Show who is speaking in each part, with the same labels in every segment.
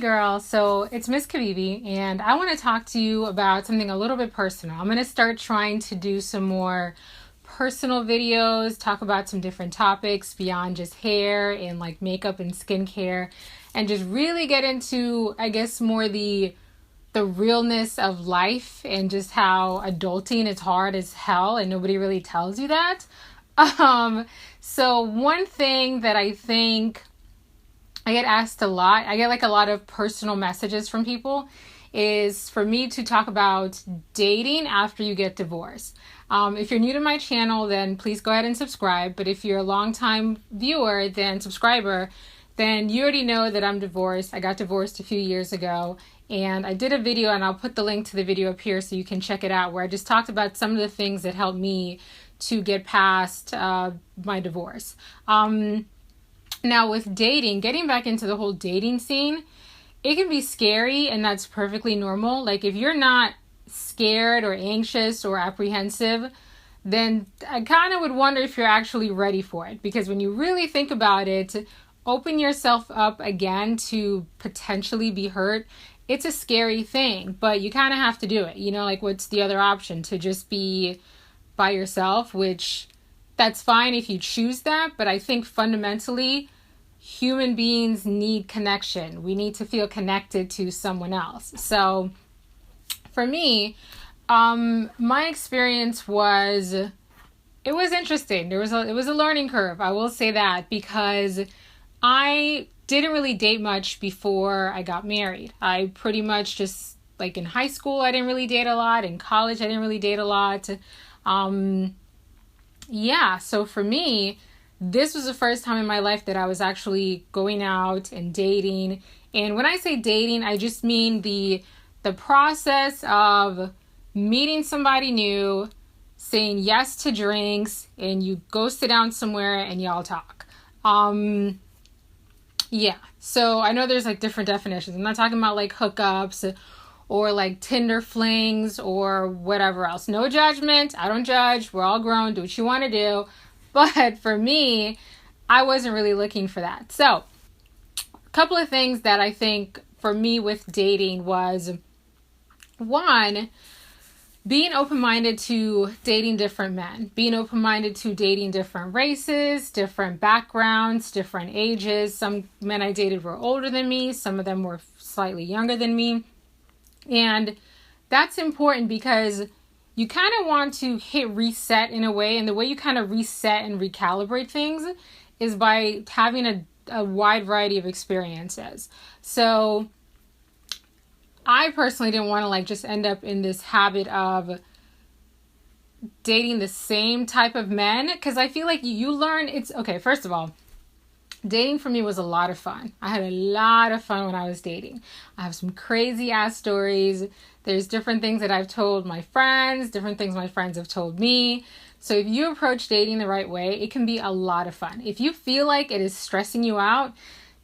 Speaker 1: girl. So it's Miss Kavivi, and I want to talk to you about something a little bit personal. I'm going to start trying to do some more personal videos, talk about some different topics beyond just hair and like makeup and skincare, and just really get into, I guess, more the realness of life and just how adulting is hard as hell and nobody really tells you that. So one thing that I think I get asked a lot, I get like a lot of personal messages from people, is for me to talk about dating after you get divorced. If you're new to my channel, then please go ahead and subscribe. But if you're a longtime viewer, then subscriber, then you already know that I'm divorced. I got divorced a few years ago, and I did a video, and I'll put the link to the video up here so you can check it out, where I just talked about some of the things that helped me to get past my divorce. Now with dating, getting back into the whole dating scene, it can be scary, and that's perfectly normal. Like if you're not scared or anxious or apprehensive, then I kind of would wonder if you're actually ready for it. Because when you really think about it, open yourself up again to potentially be hurt, it's a scary thing, but you kind of have to do it. You know, like what's the other option? To just be by yourself, which that's fine if you choose that, but I think fundamentally human beings need connection. We need to feel connected to someone else. So for me, my experience was, it was interesting. It was a learning curve. I will say that, because I didn't really date much before I got married. I pretty much just, like in high school, I didn't really date a lot. In college, I didn't really date a lot. So for me, this was the first time in my life that I was actually going out and dating. And when I say dating, I just mean the process of meeting somebody new, saying yes to drinks, and you go sit down somewhere and y'all talk. So I know there's like different definitions. I'm not talking about like hookups or like Tinder flings or whatever else. No judgment. I don't judge. We're all grown. Do what you want to do. But for me, I wasn't really looking for that. So a couple of things that I think for me with dating was, one, being open-minded to dating different men, being open-minded to dating different races, different backgrounds, different ages. Some men I dated were older than me. Some of them were slightly younger than me. And that's important because you kind of want to hit reset in a way. And the way you kind of reset and recalibrate things is by having a wide variety of experiences. So I personally didn't want to like just end up in this habit of dating the same type of men, because I feel like you learn okay, first of all, dating for me was a lot of fun. I had a lot of fun when I was dating. I have some crazy ass stories. There's different things that I've told my friends, different things my friends have told me. So if you approach dating the right way, it can be a lot of fun. If you feel like it is stressing you out,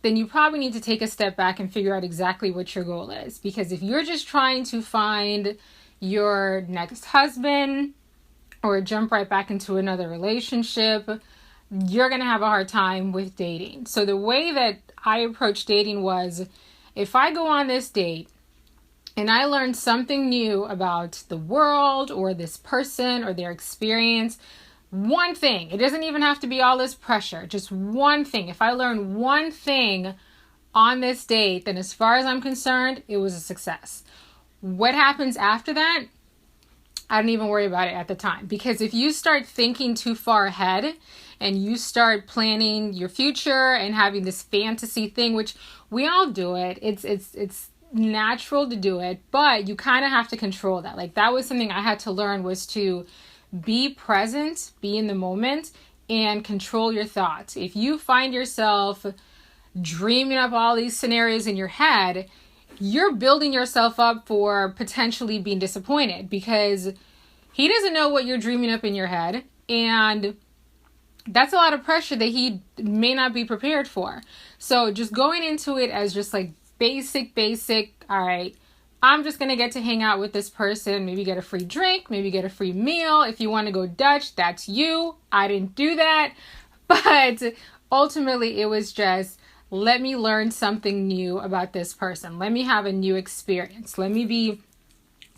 Speaker 1: then you probably need to take a step back and figure out exactly what your goal is. Because if you're just trying to find your next husband or jump right back into another relationship, you're going to have a hard time with dating. So the way that I approached dating was, if I go on this date and I learn something new about the world or this person or their experience, one thing, it doesn't even have to be all this pressure, just one thing. If I learn one thing on this date, then as far as I'm concerned, it was a success. What happens after that, I don't even worry about it at the time. Because if you start thinking too far ahead and you start planning your future and having this fantasy thing, which we all do it, it's natural to do it, but you kind of have to control that. Like that was something I had to learn, was to be present, be in the moment, and control your thoughts. If you find yourself dreaming up all these scenarios in your head, you're building yourself up for potentially being disappointed, because he doesn't know what you're dreaming up in your head, and that's a lot of pressure that he may not be prepared for. So just going into it as just like basic, all right, I'm just going to get to hang out with this person, maybe get a free drink, maybe get a free meal. If you want to go Dutch, that's you. I didn't do that. But ultimately, it was just let me learn something new about this person. Let me have a new experience. Let me be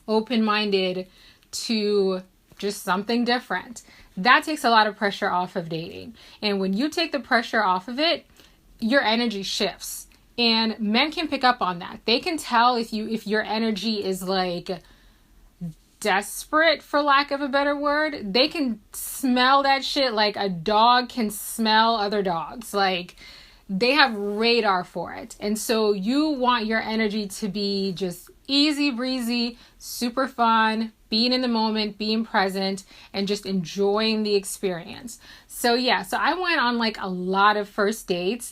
Speaker 1: open-minded to just something different. That takes a lot of pressure off of dating. And when you take the pressure off of it, your energy shifts. And men can pick up on that. They can tell if your energy is like desperate, for lack of a better word. They can smell that shit like a dog can smell other dogs. Like, they have radar for it. And so you want your energy to be just easy breezy, super fun, being in the moment, being present, and just enjoying the experience. So I went on like a lot of first dates,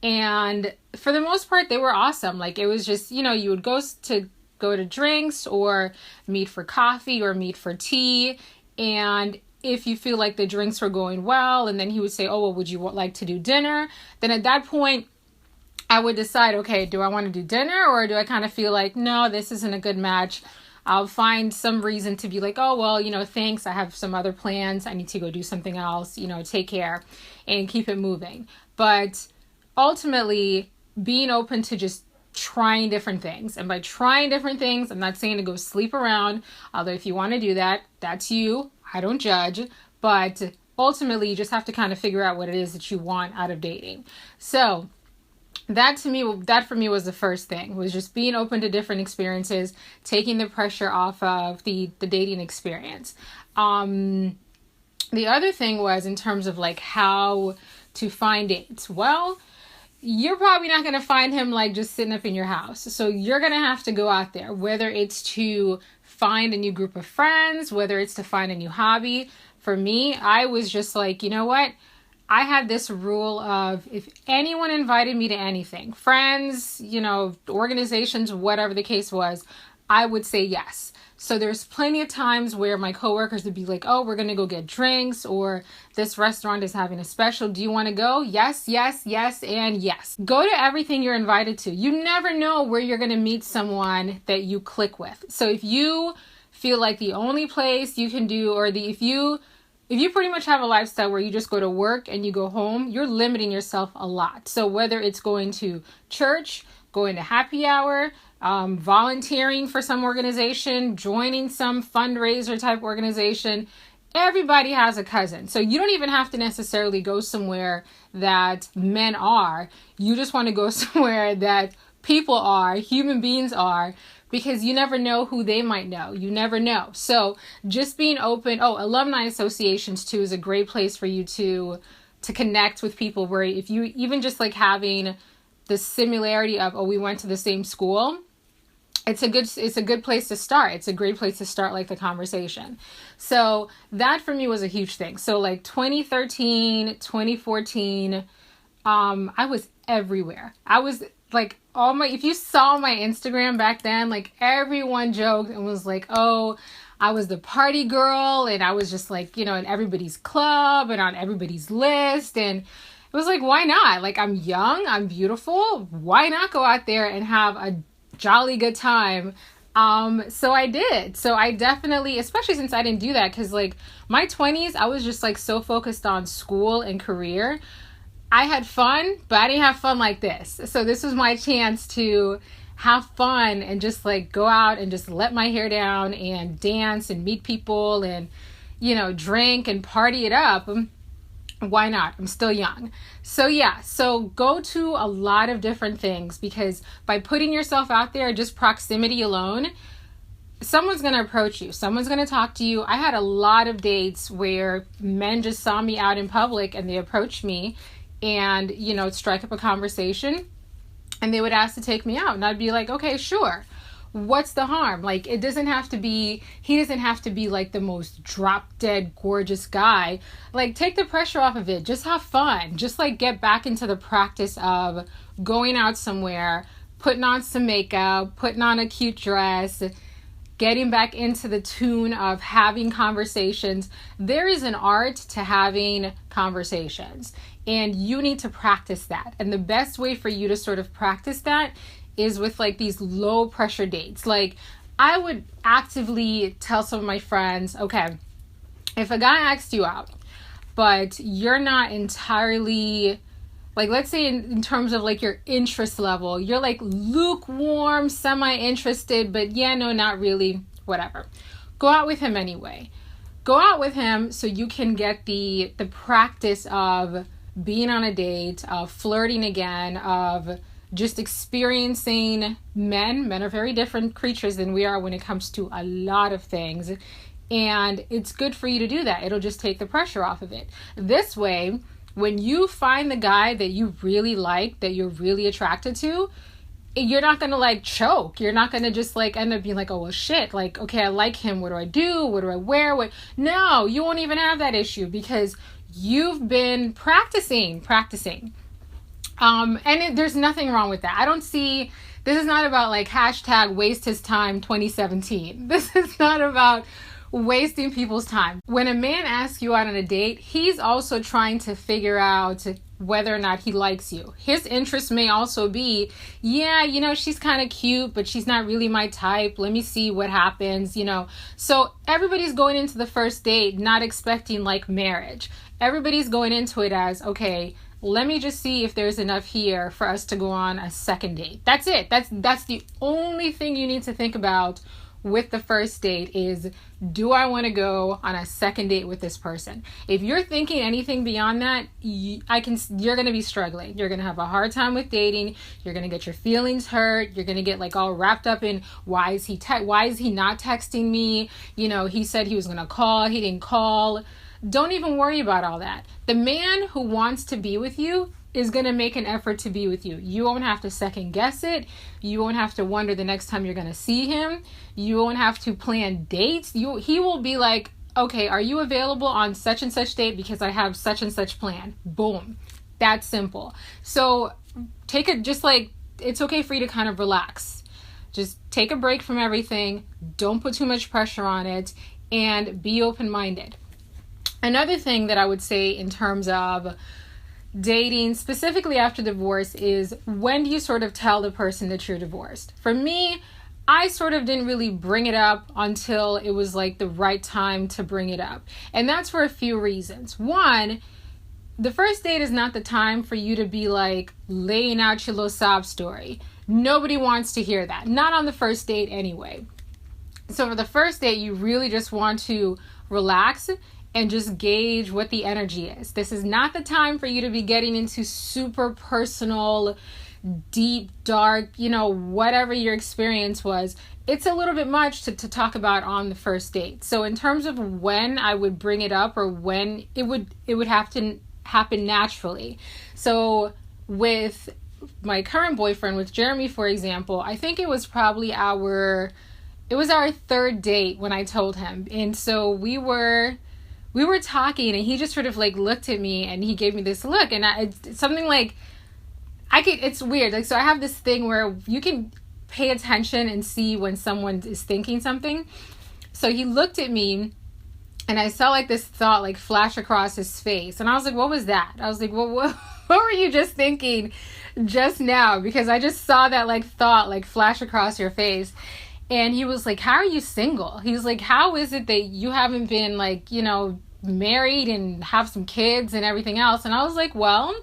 Speaker 1: and for the most part, they were awesome. Like, it was just, you would go to drinks or meet for coffee or meet for tea. And if you feel like the drinks were going well, and then he would say, oh, well, would you like to do dinner? Then at that point, I would decide, okay, do I want to do dinner, or do I kind of feel like, no, this isn't a good match? I'll find some reason to be like, oh, well, thanks. I have some other plans. I need to go do something else, take care and keep it moving. But ultimately, being open to just trying different things. And by trying different things, I'm not saying to go sleep around, although if you want to do that, that's you. I don't judge. But ultimately, you just have to kind of figure out what it is that you want out of dating. So that for me was the first thing, was just being open to different experiences, taking the pressure off of the dating experience. The other thing was in terms of like how to find dates. Well, you're probably not going to find him like just sitting up in your house. So you're going to have to go out there, whether it's to find a new group of friends, whether it's to find a new hobby. For me, I was just like, you know what? I had this rule of, if anyone invited me to anything, friends, organizations, whatever the case was, I would say yes. So there's plenty of times where my coworkers would be like, oh, we're going to go get drinks, or this restaurant is having a special. Do you want to go? Yes, yes, yes, and yes. Go to everything you're invited to. You never know where you're going to meet someone that you click with. So if you feel like the only place you can do, or if you pretty much have a lifestyle where you just go to work and you go home, you're limiting yourself a lot. So whether it's going to church, going to happy hour, volunteering for some organization, joining some fundraiser type organization, everybody has a cousin. So you don't even have to necessarily go somewhere that men are. You just want to go somewhere that people are, human beings are, because you never know who they might know. You never know. So just being open. Oh, alumni associations too is a great place for you to connect with people, where if you even just like having the similarity of, oh, we went to the same school, it's a good place to start. It's a great place to start like the conversation. So that for me was a huge thing. So like 2013, 2014, I was everywhere. I was like if you saw my Instagram back then, like everyone joked and was like, oh, I was the party girl, and I was just like, in everybody's club and on everybody's list. And it was like, why not? Like, I'm young, I'm beautiful. Why not go out there and have a jolly good time? So I did. So I definitely, especially since I didn't do that, because like my 20s, I was just like so focused on school and career. I had fun, but I didn't have fun like this. So this was my chance to have fun and just like go out and just let my hair down and dance and meet people and, drink and party it up. Why not? I'm still young. So go to a lot of different things, because by putting yourself out there, just proximity alone, someone's going to approach you. Someone's going to talk to you. I had a lot of dates where men just saw me out in public and they approached me and, strike up a conversation, and they would ask to take me out. And I'd be like, okay, sure. What's the harm? Like, he doesn't have to be like the most drop dead gorgeous guy. Like, take the pressure off of it. Just have fun. Just like get back into the practice of going out somewhere, putting on some makeup, putting on a cute dress, getting back into the tune of having conversations. There is an art to having conversations, and you need to practice that. And the best way for you to sort of practice that is with like these low pressure dates. Like, I would actively tell some of my friends, okay, if a guy asks you out, but you're not entirely Like, let's say in terms of like your interest level, you're like lukewarm, semi-interested, but yeah, no, not really, whatever. Go out with him anyway. Go out with him so you can get the practice of being on a date, of flirting again, of just experiencing men. Men are very different creatures than we are when it comes to a lot of things. And it's good for you to do that. It'll just take the pressure off of it. This way, when you find the guy that you really like, that you're really attracted to, you're not going to like choke. You're not going to just like end up being like, oh, well, shit. Like, okay, I like him. What do I do? What do I wear? No, you won't even have that issue because you've been practicing. There's nothing wrong with that. I don't see, this is not about like hashtag waste his time 2017. This is not about wasting people's time. When a man asks you out on a date, he's also trying to figure out whether or not he likes you. His interest may also be, yeah, you know, she's kind of cute, but she's not really my type. Let me see what happens, you know. So everybody's going into the first date not expecting like marriage. Everybody's going into it as, okay, let me just see if there's enough here for us to go on a second date. That's it. That's the only thing you need to think about with the first date is, do I want to go on a second date with this person? If you're thinking anything beyond that, you're going to be struggling. You're going to have a hard time with dating. You're going to get your feelings hurt. You're going to get like all wrapped up in why is he not texting me? You know, he said he was going to call, he didn't call. Don't even worry about all that. The man who wants to be with you is going to make an effort to be with you. You won't have to second guess it. You won't have to wonder the next time you're going to see him. You won't have to plan dates. He will be like, okay, are you available on such and such date because I have such and such plan. Boom. That's simple. So it's okay for you to kind of relax. Just take a break from everything. Don't put too much pressure on it and be open-minded. Another thing that I would say in terms of dating, specifically after divorce, is when do you sort of tell the person that you're divorced? For me, I sort of didn't really bring it up until it was like the right time to bring it up. And that's for a few reasons. One, the first date is not the time for you to be like laying out your little sob story. Nobody wants to hear that. Not on the first date anyway. So for the first date, you really just want to relax and just gauge what the energy is. This is not the time for you to be getting into super personal, deep, dark, you know, whatever your experience was. It's a little bit much to talk about on the first date. So in terms of when I would bring it up or when it would have to happen naturally. So with my current boyfriend, with Jeremy, for example, I think it was probably our third date when I told him. And so we were talking and he just sort of like looked at me and he gave me this look, and it's something like it's weird. Like, so I have this thing where you can pay attention and see when someone is thinking something. So he looked at me and I saw like this thought like flash across his face. And I was like, what was that? I was like, well, what were you just thinking just now? Because I just saw that like thought like flash across your face. And he was like, how are you single? He was like, how is it that you haven't been like, you know, married and have some kids and everything else? And I was like, well,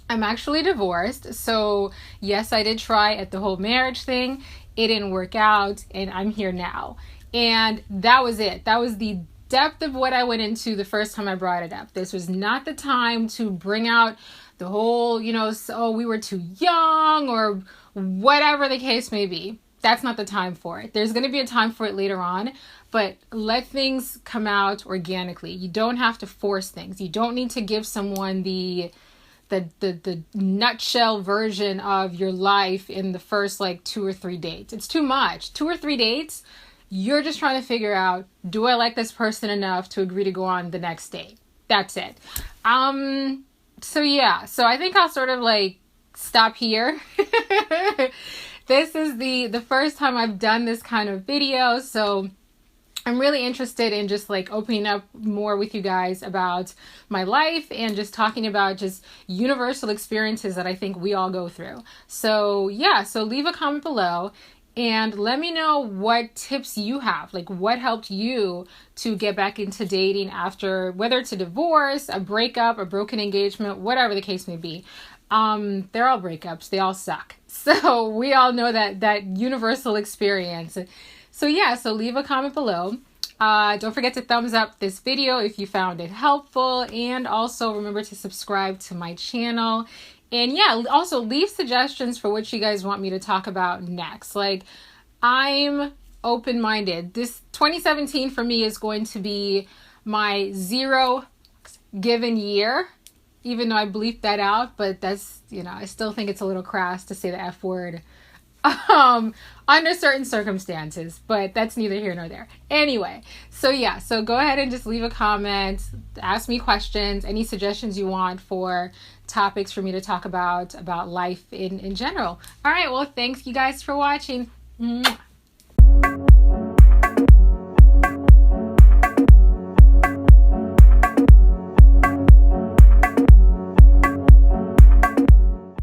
Speaker 1: I'm actually divorced. So yes, I did try at the whole marriage thing. It didn't work out and I'm here now. And that was it. That was the depth of what I went into the first time I brought it up. This was not the time to bring out the whole, you know, so we were too young or whatever the case may be. That's not the time for it. There's going to be a time for it later on, but let things come out organically. You don't have to force things. You don't need to give someone the nutshell version of your life in the first like 2 or 3 dates. It's too much. 2 or 3 dates, you're just trying to figure out, do I like this person enough to agree to go on the next date? That's it. So I think I'll sort of like stop here. This is the first time I've done this kind of video, so I'm really interested in just like opening up more with you guys about my life and just talking about just universal experiences that I think we all go through. So yeah, so leave a comment below. And let me know what tips you have. Like, what helped you to get back into dating after, whether it's a divorce, a breakup, a broken engagement, whatever the case may be. They're all breakups. They all suck. So we all know that universal experience. So yeah, so leave a comment below. Don't forget to thumbs up this video if you found it helpful. And also remember to subscribe to my channel. And yeah, also leave suggestions for what you guys want me to talk about next. Like, I'm open-minded. This 2017 for me is going to be my 0 given year, even though I bleeped that out, but that's, I still think it's a little crass to say the F word under certain circumstances, but that's neither here nor there. Anyway, so yeah, so go ahead and just leave a comment, ask me questions, any suggestions you want for topics for me to talk about life in general. All right, well, thanks you guys for watching. Mwah.